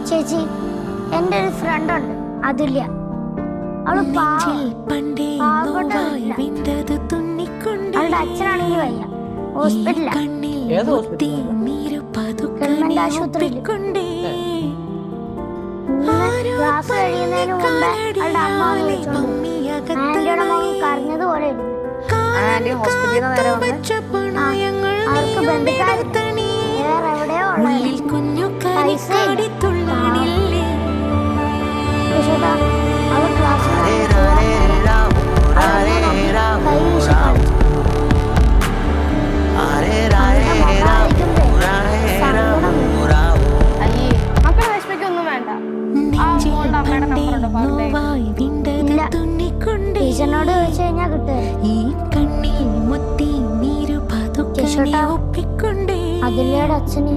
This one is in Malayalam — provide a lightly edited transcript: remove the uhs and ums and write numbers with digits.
ചേച്ചി, എൻ്റെ ഒരു ഫ്രണ്ട് ഉണ്ട്, അതുല്യ. അവള് അവളുടെ അച്ഛനാണെങ്കിൽ വയ്യ, ഹോസ്പിറ്റലിലാണ്. ഗവൺമെന്റ് ആശുപത്രിയിൽ. ക്ലാസ് കഴിയുന്നതിന് മുമ്പേ അവളുടെ അമ്മ വിളിച്ചോണ്ട് ആന്റിയുടെ മകൻ കരഞ്ഞതുപോലെ അവർക്ക് ബന്ധുക്കാർ വേറെ എവിടെയോ പൈസ അവൾ ക്ലാസ്സിൽ ടീച്ചറിനോട് ചോദിച്ചു കഴിഞ്ഞാൽ കിട്ടും. അതിലയുടെ അച്ഛന്